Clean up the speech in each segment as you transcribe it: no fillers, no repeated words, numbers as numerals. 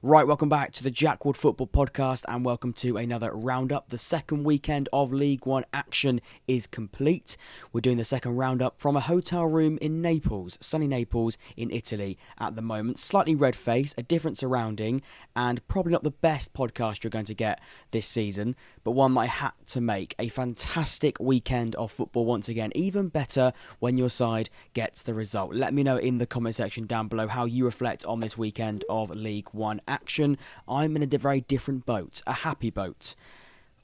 Right, welcome back to the Jackwood Football Podcast and welcome to another roundup. The second weekend of League One action is complete. We're doing the second roundup from a hotel room in Naples, sunny Naples in Italy at the moment. Slightly red-faced, a different surrounding, and probably not the best podcast you're going to get this season, but one that I had to make. A fantastic weekend of football once again, even better when your side gets the result. Let me know in the comment section down below how you reflect on this weekend of League One action. I'm in a very different boat, a happy boat.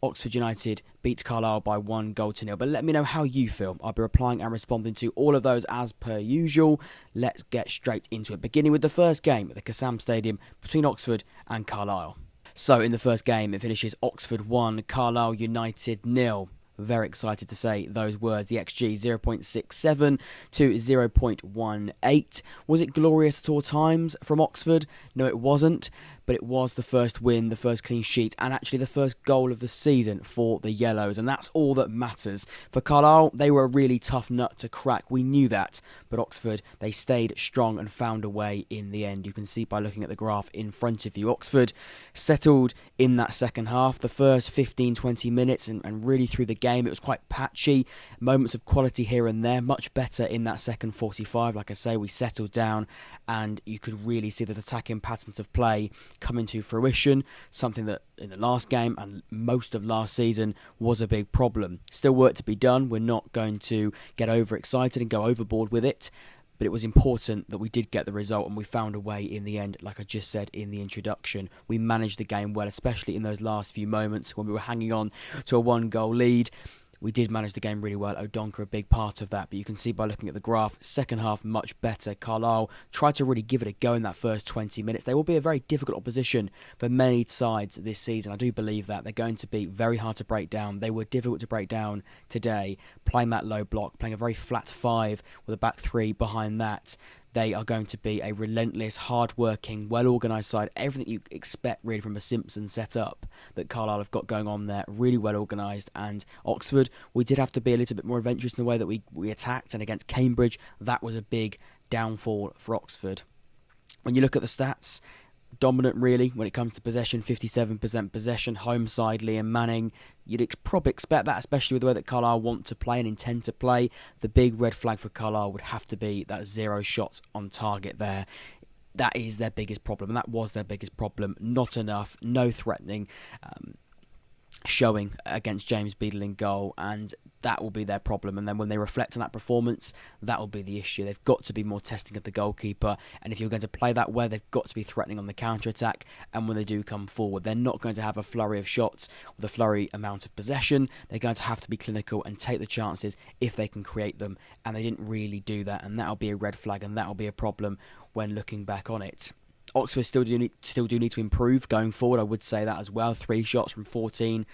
Oxford United beats Carlisle by 1-0, but let me know how you feel. I'll be replying and responding to all of those as per usual. Let's get straight into it, beginning with the first game at the Kassam Stadium between Oxford and Carlisle. So in the first game, it finishes Oxford 1, Carlisle United 0. Very excited to say those words. The XG 0.67 to 0.18. Was it glorious at all times from Oxford? No, it wasn't. But it was the first win, the first clean sheet, and actually the first goal of the season for the Yellows. And that's all that matters. For Carlisle, they were a really tough nut to crack. We knew that. But Oxford, they stayed strong and found a way in the end. You can see by looking at the graph in front of you. Oxford settled in that second half. The first 15-20 minutes and really through the game, it was quite patchy. Moments of quality here and there. Much better in that second 45. Like I say, we settled down and you could really see those attacking patterns of play coming to fruition, something that in the last game and most of last season was a big problem. Still work to be done. We're not going to get overexcited and go overboard with it, but it was important that we did get the result and we found a way in the end. Like I just said in the introduction, we managed the game well, especially in those last few moments when we were hanging on to a 1-goal lead. We did manage the game really well. O'Donkor a big part of that. But you can see by looking at the graph, second half much better. Carlisle tried to really give it a go in that first 20 minutes. They will be a very difficult opposition for many sides this season. I do believe that. They're going to be very hard to break down. They were difficult to break down today. Playing that low block, playing a very flat five with a back three behind that. They are going to be a relentless, hard-working, well-organised side. Everything you expect, really, from a Simpson setup that Carlisle have got going on there. Really well-organised. And Oxford, we did have to be a little bit more adventurous in the way that we attacked. And against Cambridge, that was a big downfall for Oxford. When you look at the stats, dominant really when it comes to possession, 57% possession, home side, Liam Manning. You'd probably expect that, especially with the way that Carlisle want to play and intend to play. The big red flag for Carlisle would have to be that 0 shots on target there. That is their biggest problem, and that was their biggest problem. Not enough, no threatening showing against James Beadle in goal, and that will be their problem. And then when they reflect on that performance, that will be the issue. They've got to be more testing of the goalkeeper, and if you're going to play that way, they've got to be threatening on the counter-attack. And when they do come forward, they're not going to have a flurry of shots with a flurry amount of possession. They're going to have to be clinical and take the chances if they can create them, and they didn't really do that, and that'll be a red flag, and that'll be a problem when looking back on it. Oxford still do need to improve going forward. I would say that as well. 3 shots from 14,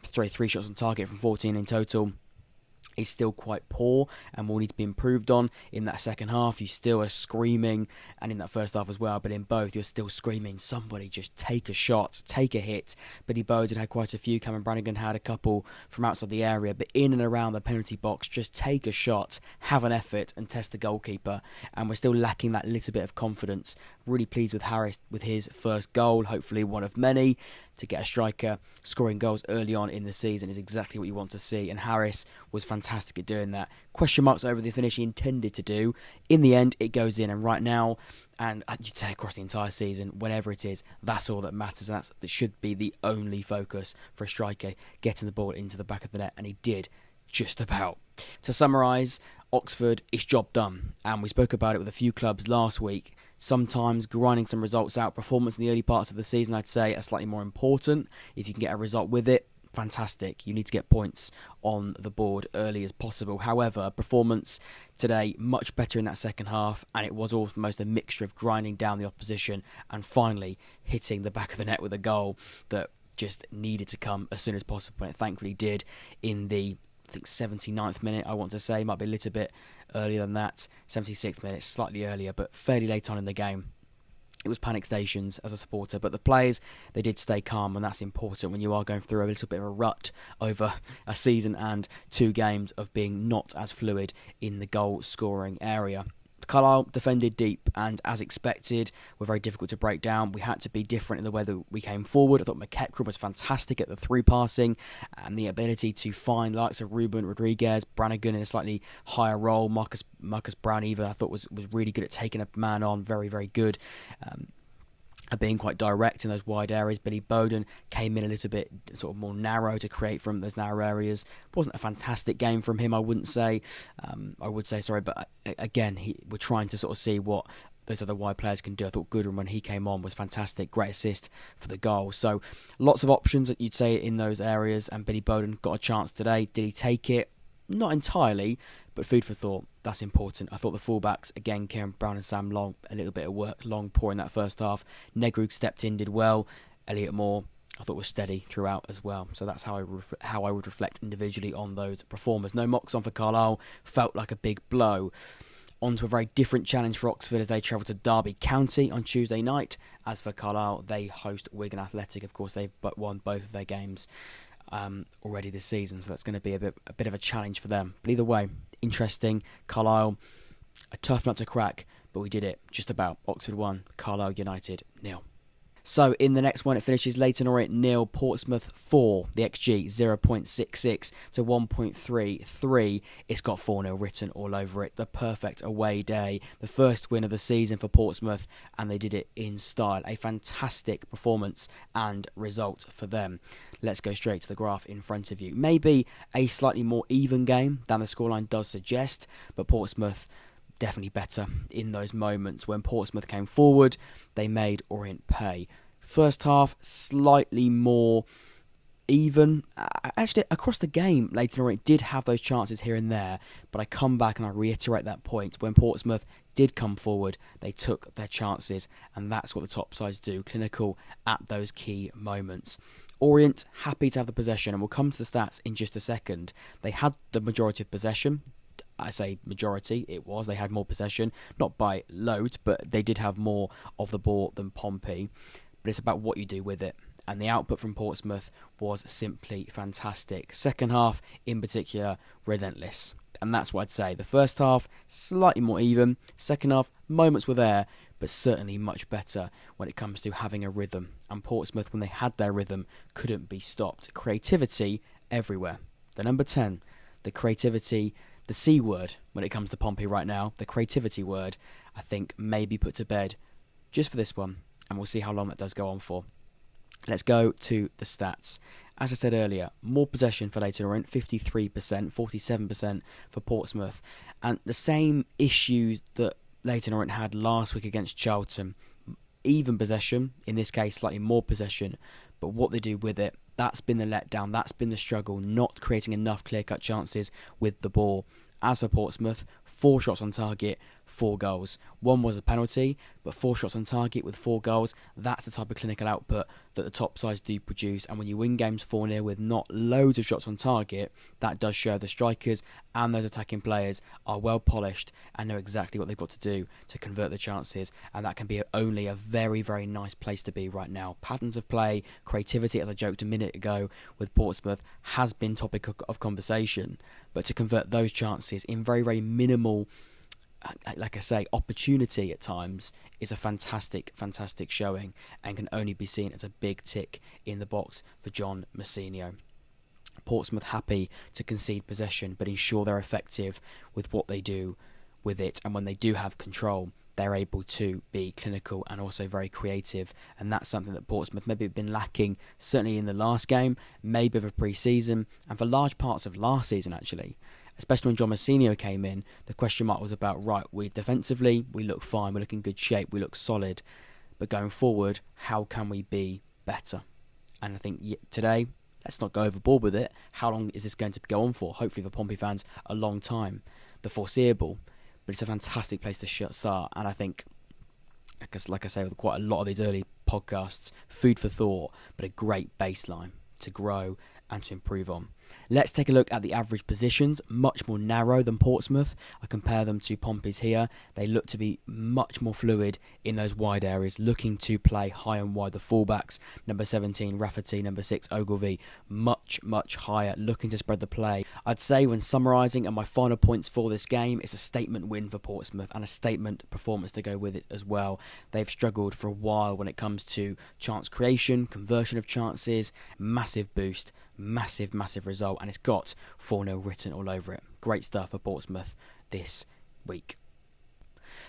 3 shots on target from 14 in total is still quite poor and will need to be improved on. In that second half, you still are screaming, and in that first half as well, but in both, you're still screaming, somebody just take a shot, take a hit. Billy Bowden had quite a few, Cameron Brannigan had a couple from outside the area, but in and around the penalty box, just take a shot, have an effort, and test the goalkeeper. And we're still lacking that little bit of confidence. Really pleased with Harris with his first goal, hopefully one of many. To get a striker scoring goals early on in the season is exactly what you want to see, and Harris was fantastic at doing that. Question marks over the finish he intended to do. In the end, it goes in, and right now, and you'd say across the entire season, whenever it is, that's all that matters, and that should be the only focus for a striker, getting the ball into the back of the net, and he did just about. To summarise, Oxford, it's job done, and we spoke about it with a few clubs last week. Sometimes grinding some results out, performance in the early parts of the season, I'd say, are slightly more important. If you can get a result with it, fantastic. You need to get points on the board early as possible. However, performance today, much better in that second half, and it was almost a mixture of grinding down the opposition and finally hitting the back of the net with a goal that just needed to come as soon as possible, and it thankfully did in the, I think, 79th minute, I want to say. Might be a little bit earlier than that. 76th minute, slightly earlier, but fairly late on in the game. It was panic stations as a supporter, but the players, they did stay calm, and that's important when you are going through a little bit of a rut over a season and 2 games of being not as fluid in the goal scoring area. Carlisle defended deep, and as expected, were very difficult to break down. We had to be different in the way that we came forward. I thought McEachran was fantastic at the through passing, and the ability to find the likes of Ruben Rodriguez, Brannigan in a slightly higher role, Marcus Brown even, I thought was really good at taking a man on, very, very good. Being quite direct in those wide areas. Billy Bowden came in a little bit sort of more narrow to create from those narrow areas. Wasn't a fantastic game from him, I wouldn't say. I would say, sorry, but again, we're trying to sort of see what those other wide players can do. I thought Goodwin, when he came on, was fantastic. Great assist for the goal. So lots of options that you'd say in those areas, and Billy Bowden got a chance today. Did he take it? Not entirely, but food for thought. That's important. I thought the fullbacks, again, Kieran Brown and Sam Long, a little bit of work. Long poor in that first half. Negru stepped in, did well. Elliot Moore, I thought, was steady throughout as well. So that's how I would reflect individually on those performers. No mocks on for Carlisle. Felt like a big blow. On to a very different challenge for Oxford as they travel to Derby County on Tuesday night. As for Carlisle, they host Wigan Athletic. Of course, they've won both of their games already this season, so that's going to be a bit of a challenge for them. But either way, interesting. Carlisle, a tough nut to crack, but we did it just about. Oxford 1, Carlisle United 0. So in the next one, it finishes Leyton Orient 0, Portsmouth 4. The XG 0.66 to 1.33. It's got 4-0 written all over it. The perfect away day. The first win of the season for Portsmouth, and they did it in style. A fantastic performance and result for them. Let's go straight to the graph in front of you. Maybe a slightly more even game than the scoreline does suggest, but Portsmouth definitely better in those moments. When Portsmouth came forward, they made Orient pay. First half, slightly more even. Actually, across the game, Leyton Orient did have those chances here and there, but I come back and I reiterate that point. When Portsmouth did come forward, they took their chances, and that's what the top sides do, clinical at those key moments. Orient, happy to have the possession, and we'll come to the stats in just a second. They had the majority of possession. I say majority, they had more possession, not by loads, but they did have more of the ball than Pompey. But it's about what you do with it, and the output from Portsmouth was simply fantastic. Second half, in particular, relentless, and that's what I'd say. The first half, slightly more even. Second half, moments were there, but certainly much better when it comes to having a rhythm. And Portsmouth, when they had their rhythm, couldn't be stopped. Creativity everywhere. The number 10, the creativity, the C word when it comes to Pompey right now, the creativity word, I think maybe put to bed just for this one, and we'll see how long that does go on for. Let's go to the stats. As I said earlier, more possession for Leyton Orient, 53%, 47% for Portsmouth, and the same issues that Leyton Orient had last week against Charlton. Even possession, in this case slightly more possession, but what they do with it, that's been the letdown, that's been the struggle, not creating enough clear-cut chances with the ball. As for Portsmouth, 4 shots on target, 4 goals. 1 was a penalty, but 4 shots on target with 4 goals, that's the type of clinical output that the top sides do produce. And when you win games 4-0 with not loads of shots on target, that does show the strikers and those attacking players are well polished and know exactly what they've got to do to convert the chances. And that can be only a very, very nice place to be right now. Patterns of play, creativity, as I joked a minute ago with Portsmouth, has been topic of conversation. But to convert those chances in very, very minimal, like I say, opportunity at times is a fantastic, fantastic showing and can only be seen as a big tick in the box for John Massinio. Portsmouth happy to concede possession but ensure they're effective with what they do with it, and when they do have control, they're able to be clinical and also very creative, and that's something that Portsmouth maybe have been lacking, certainly in the last game, maybe of a pre-season, and for large parts of last season actually. Especially when John Massinio came in, the question mark was about, right, we defensively, we look fine, we look in good shape, we look solid, but going forward, how can we be better? And I think today, let's not go overboard with it. How long is this going to go on for? Hopefully for Pompey fans, a long time. The foreseeable, but it's a fantastic place to start, and I think, like I say, with quite a lot of these early podcasts, food for thought, but a great baseline to grow and to improve on. Let's take a look at the average positions, much more narrow than Portsmouth. I compare them to Pompey's here. They look to be much more fluid in those wide areas, looking to play high and wide. The fullbacks, number 17, Rafferty, number 6, Ogilvie, much higher, looking to spread the play. I'd say when summarising and my final points for this game, it's a statement win for Portsmouth and a statement performance to go with it as well. They've struggled for a while when it comes to chance creation, conversion of chances, massive boost, massive result, and it's got 4-0 written all over it. Great stuff for Portsmouth this week.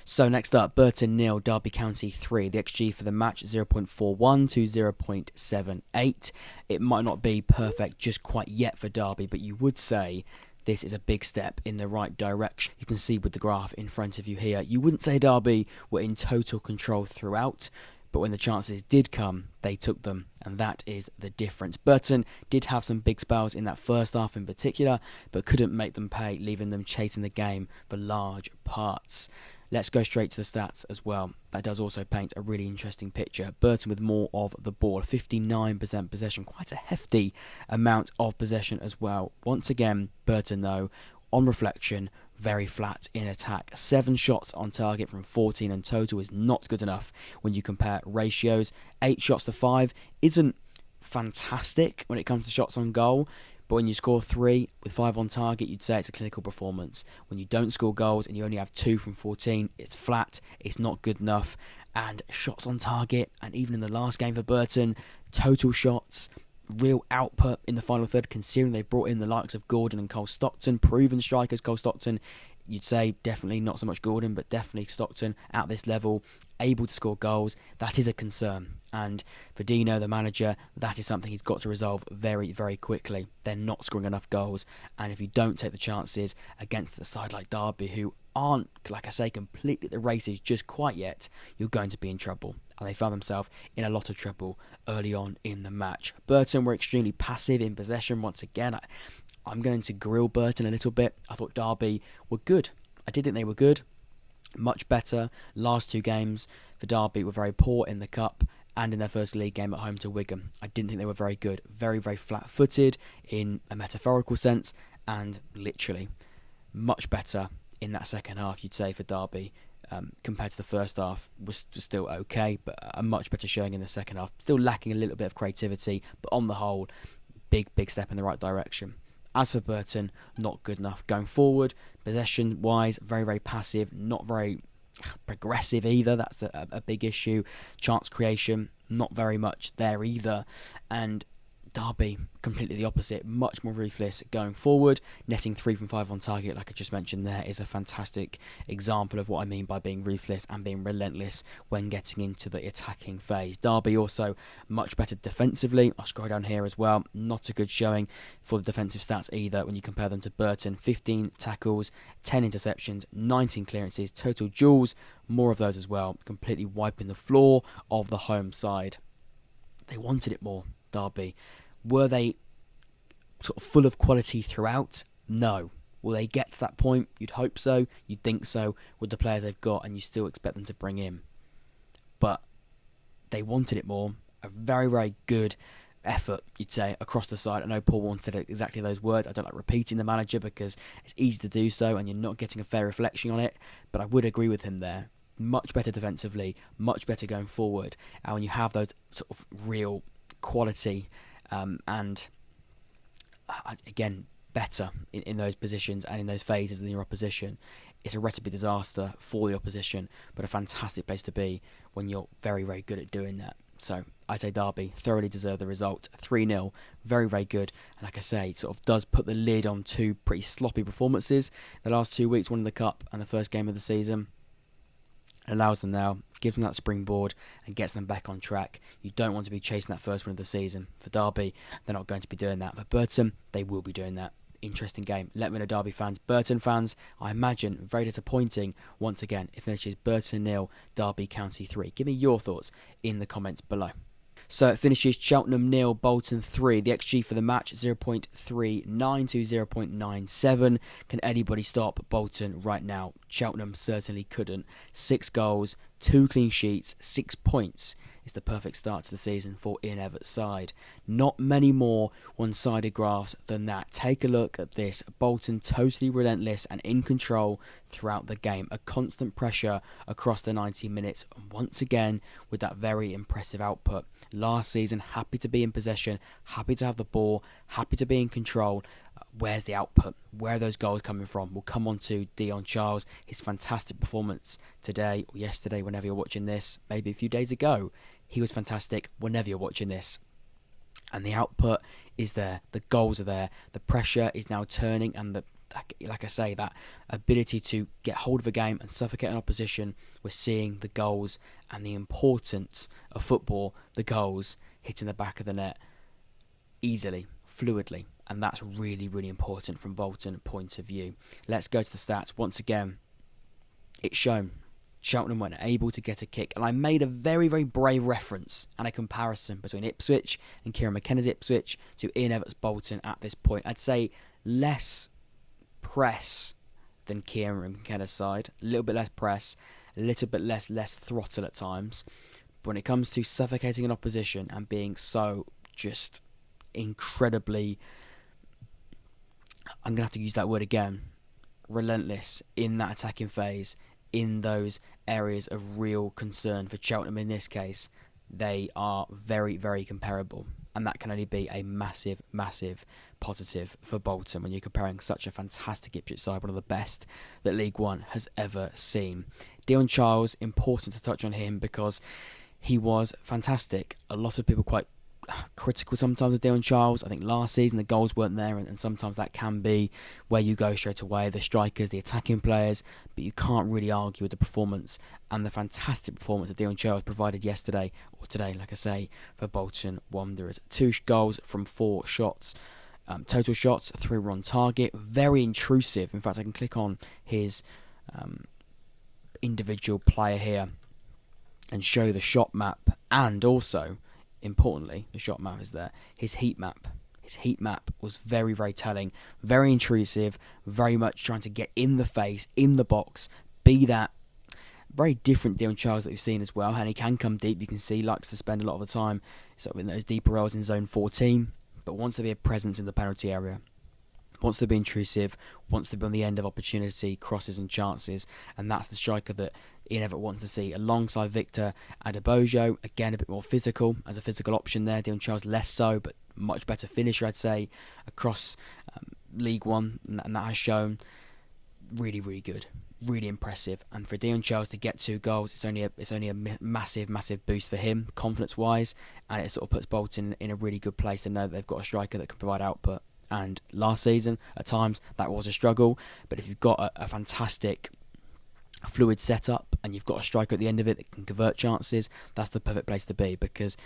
So next up, Burton 0, Derby County 3. The XG for the match 0.41 to 0.78. It might not be perfect just quite yet for Derby, but you would say this is a big step in the right direction. You can see with the graph in front of you here, you wouldn't say Derby were in total control throughout, but when the chances did come, they took them, and that is the difference. Burton did have some big spells in that first half in particular, but couldn't make them pay, leaving them chasing the game for large parts. Let's go straight to the stats as well. That does also paint a really interesting picture. Burton with more of the ball, 59% possession, quite a hefty amount of possession as well. Once again, Burton though, on reflection, very flat in attack. 7 shots on target from 14 in total is not good enough when you compare ratios. 8 shots to 5 isn't fantastic when it comes to shots on goal, but when you score 3 with 5 on target, you'd say it's a clinical performance. When you don't score goals and you only have 2 from 14, it's flat, it's not good enough. And shots on target, and even in the last game for Burton, total shots, real output in the final third, considering they brought in the likes of Gordon and Cole Stockton, proven strikers. Cole Stockton, you'd say definitely not so much Gordon, but definitely Stockton at this level, able to score goals. That is a concern. And for Dino, the manager, that is something he's got to resolve very quickly. They're not scoring enough goals, and if you don't take the chances against a side like Derby, who aren't, like I say, completely at the races just quite yet, you're going to be in trouble. And they found themselves in a lot of trouble early on in the match. Burton were extremely passive in possession once again. I'm going to grill Burton a little bit. I thought Derby were good. I did think they were good. Much better. Last 2 games for Derby were very poor in the Cup and in their first league game at home to Wigan. I didn't think they were very good. Very flat-footed in a metaphorical sense, and literally much better in that second half, you'd say, for Derby. Compared to the first half, was still okay, but a much better showing in the second half. Still lacking a little bit of creativity, but on the whole, big step in the right direction. As for Burton, not good enough going forward. Possession-wise, very passive, not very progressive either. That's a big issue. Chance creation, not very much there either. And Derby, completely the opposite, much more ruthless going forward, netting 3 from 5 on target, like I just mentioned there, is a fantastic example of what I mean by being ruthless and being relentless when getting into the attacking phase. Derby also much better defensively. I'll scroll down here as well, not a good showing for the defensive stats either when you compare them to Burton. 15 tackles, 10 interceptions, 19 clearances, total duels, more of those as well, completely wiping the floor of the home side. They wanted it more, Derby. Were they sort of full of quality throughout? No. Will they get to that point? You'd hope so. You'd think so with the players they've got, and you still expect them to bring in. But they wanted it more. A very good effort, you'd say, across the side. I know Paul Warne said exactly those words. I don't like repeating the manager because it's easy to do so and you're not getting a fair reflection on it. But I would agree with him there. Much better defensively, much better going forward. And when you have those sort of real quality and again better in those positions and in those phases than your opposition, it's a recipe disaster for the opposition, but a fantastic place to be when you're very good at doing that. So I'd say Derby thoroughly deserve the result. 3-0, very good, and like I say, it sort of does put the lid on 2 pretty sloppy performances the last 2 weeks, one in the Cup and the first game of the season. Allows them now, gives them that springboard and gets them back on track. You don't want to be chasing that first win of the season. For Derby, they're not going to be doing that. For Burton, they will be doing that. Interesting game. Let me know, Derby fans. Burton fans, I imagine, very disappointing. Once again, it finishes Burton 0, Derby County 3. Give me your thoughts in the comments below. So it finishes Cheltenham 0, Bolton 3. The XG for the match 0.39 to 0.97. Can anybody stop Bolton right now? Cheltenham certainly couldn't. 6 goals, 2 clean sheets, 6 points It's the perfect start to the season for Ian Everett's side. Not many more one-sided graphs than that. Take a look at this. Bolton totally relentless and in control throughout the game. A constant pressure across the 90 minutes. And once again, with that very impressive output. Last season, happy to be in possession, happy to have the ball, happy to be in control. Where's the output? Where are those goals coming from? We'll come on to Dion Charles, his fantastic performance today or yesterday, whenever you're watching this, maybe a few days ago. He was fantastic whenever you're watching this. And the output is there. The goals are there. The pressure is now turning, and like I say, that ability to get hold of a game and suffocate an opposition. We're seeing the goals and the importance of football, the goals hitting the back of the net easily, fluidly. And that's really, really important from Bolton point of view. Let's go to the stats. Once again, it's shown Cheltenham weren't able to get a kick. And I made a very, very brave reference and a comparison between Ipswich and Kieran McKenna's Ipswich to Ian Everett's Bolton at this point. I'd say less press than Kieran McKenna's side. A little bit less press, a little bit less throttle at times. But when it comes to suffocating an opposition and being so just incredibly, I'm going to have to use that word again, relentless in that attacking phase, in those areas of real concern for Cheltenham in this case, they are very, very comparable. And that can only be a massive, massive positive for Bolton when you're comparing such a fantastic Ipswich side, one of the best that League One has ever seen. Dion Charles, important to touch on him because he was fantastic. A lot of people quite critical sometimes of Dion Charles. I think last season the goals weren't there, and sometimes that can be where you go straight away, the strikers, the attacking players, but you can't really argue with the performance and the fantastic performance that Dion Charles provided yesterday, or today, like I say, for Bolton Wanderers. 2 goals from 4 shots. Total shots, 3 were on target, very intrusive. In fact, I can click on his individual player here and show the shot map, and also importantly, the shot map is there. His heat map was very, very telling, very intrusive, very much trying to get in the face, in the box, be that very different Dion Charles that we've seen as well. And he can come deep, you can see, likes to spend a lot of the time sort of in those deeper roles in zone 14, but wants to be a presence in the penalty area. Wants to be intrusive, wants to be on the end of opportunity, crosses and chances, and that's the striker that Ian Everett wants to see alongside Victor Adebojo. Again, a bit more physical as a physical option there. Dion Charles less so, but much better finisher, I'd say, across League One, and that has shown really, really good, really impressive. And for Dion Charles to get 2 goals, it's only a massive, massive boost for him, confidence-wise, and it sort of puts Bolton in a really good place to know that they've got a striker that can provide output. And last season, at times, that was a struggle. But if you've got a fantastic fluid setup and you've got a striker at the end of it that can convert chances, that's the perfect place to be, because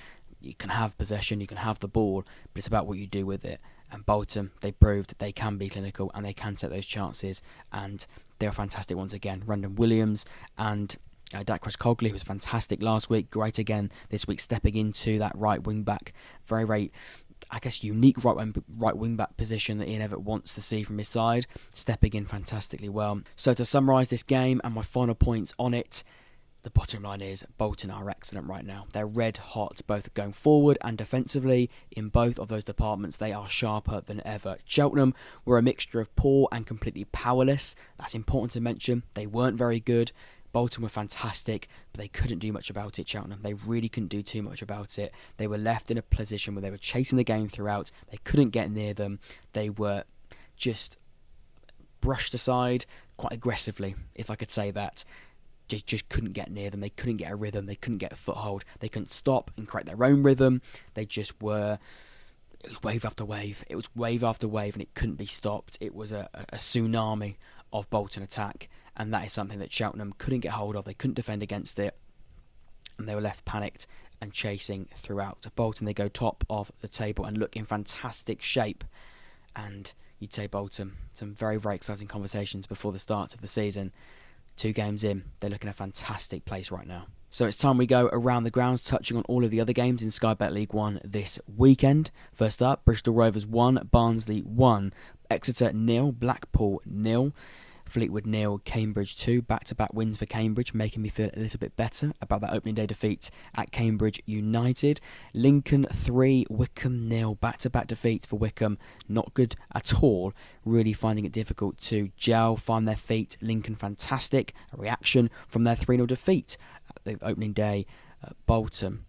you can have possession, you can have the ball, but it's about what you do with it. And Bolton, they proved that they can be clinical and they can take those chances, and they're fantastic once again. Rendon Williams and Dacros Cogley, who was fantastic last week, great again this week, stepping into that right wing back, very, very, I guess, unique right wing back position that Ian Everett wants to see from his side, stepping in fantastically well. So to summarise this game and my final points on it, the bottom line is Bolton are excellent right now. They're red hot, both going forward and defensively. In both of those departments, they are sharper than ever. Cheltenham were a mixture of poor and completely powerless. That's important to mention. They weren't very good. Bolton were fantastic, but they couldn't do much about it, Cheltenham. They really couldn't do too much about it. They were left in a position where they were chasing the game throughout. They couldn't get near them. They were just brushed aside quite aggressively, if I could say that. Just couldn't get near them. They couldn't get a rhythm. They couldn't get a foothold. They couldn't stop and create their own rhythm. They just were... It was wave after wave. It was wave after wave, and it couldn't be stopped. It was a tsunami of Bolton attack, and that is something that Cheltenham couldn't get hold of. They couldn't defend against it, and they were left panicked and chasing throughout. Bolton, they go top of the table and look in fantastic shape, and you'd say Bolton, some very, very exciting conversations before the start of the season. 2 games in, they're looking at a fantastic place right now. So it's time we go around the grounds, touching on all of the other games in Sky Bet League 1 this weekend. First up, Bristol Rovers 1, Barnsley 1, Exeter 0, Blackpool 0. Fleetwood 0, Cambridge 2. Back-to-back wins for Cambridge, making me feel a little bit better about that opening day defeat at Cambridge United. Lincoln 3, Wycombe 0. Back-to-back defeats for Wycombe. Not good at all. Really finding it difficult to gel, find their feet. Lincoln fantastic. A reaction from their 3-0 defeat at the opening day at Bolton.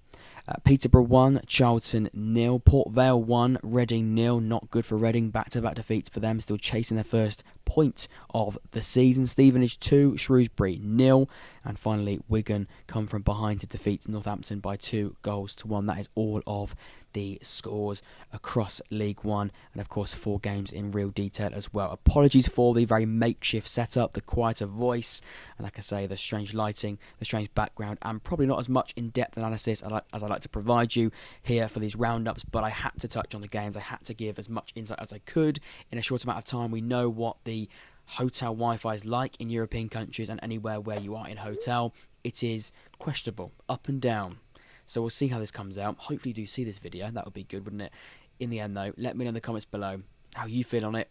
Peterborough 1, Charlton 0, Port Vale 1, Reading 0. Not good for Reading. Back-to-back defeats for them, still chasing their first point of the season. Stevenage 2, Shrewsbury 0. And finally, Wigan come from behind to defeat Northampton by 2-1. That is all of the scores across League One, and of course 4 games in real detail as well. Apologies for the very makeshift setup, the quieter voice, and like I say, the strange lighting, the strange background, and probably not as much in-depth analysis as I like to provide you here for these roundups, but I had to touch on the games. I had to give as much insight as I could in a short amount of time. We know what the hotel Wi-Fi is like in European countries, and anywhere where you are in hotel, it is questionable, up and down. So we'll see how this comes out. Hopefully you do see this video. That would be good, wouldn't it? In the end, though, let me know in the comments below how you feel on it.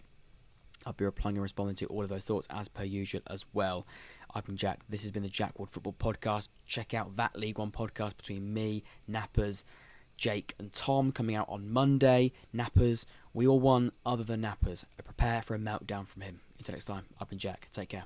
I'll be replying and responding to all of those thoughts as per usual as well. I've been Jack. This has been the Jack Ward Football Podcast. Check out that League One podcast between me, Nappers, Jake and Tom coming out on Monday. Nappers, we all won other than Nappers. Prepare for a meltdown from him. Until next time, I've been Jack. Take care.